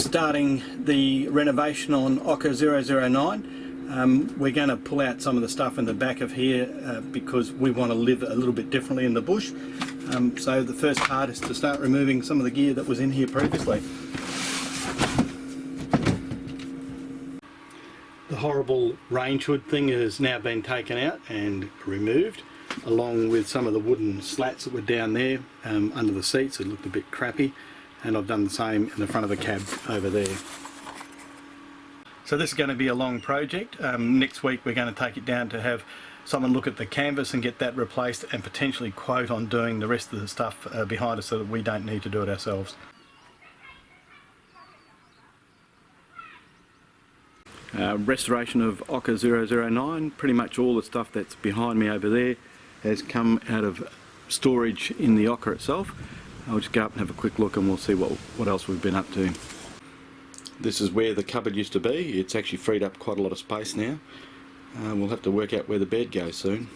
just starting the renovation on OKA 009. We're going to pull out some of the stuff in the back of here because we want to live a little bit differently in the bush. So the first part is to start removing some of the gear that was in here previously. The horrible range hood thing has now been taken out and removed, along with some of the wooden slats that were down there under the seats. It looked a bit crappy, and I've done the same in the front of the cab over there. So this is going to be a long project. Next week we're going to take it down to have someone look at the canvas and get that replaced, and potentially quote on doing the rest of the stuff behind us so that we don't need to do it ourselves. Restoration of OKA 009, pretty much all the stuff that's behind me over there has come out of storage in the OKA itself. I'll just go up and have a quick look and we'll see what else we've been up to. This is where the cupboard used to be. It's actually freed up quite a lot of space now. We'll have to work out where the bed goes soon.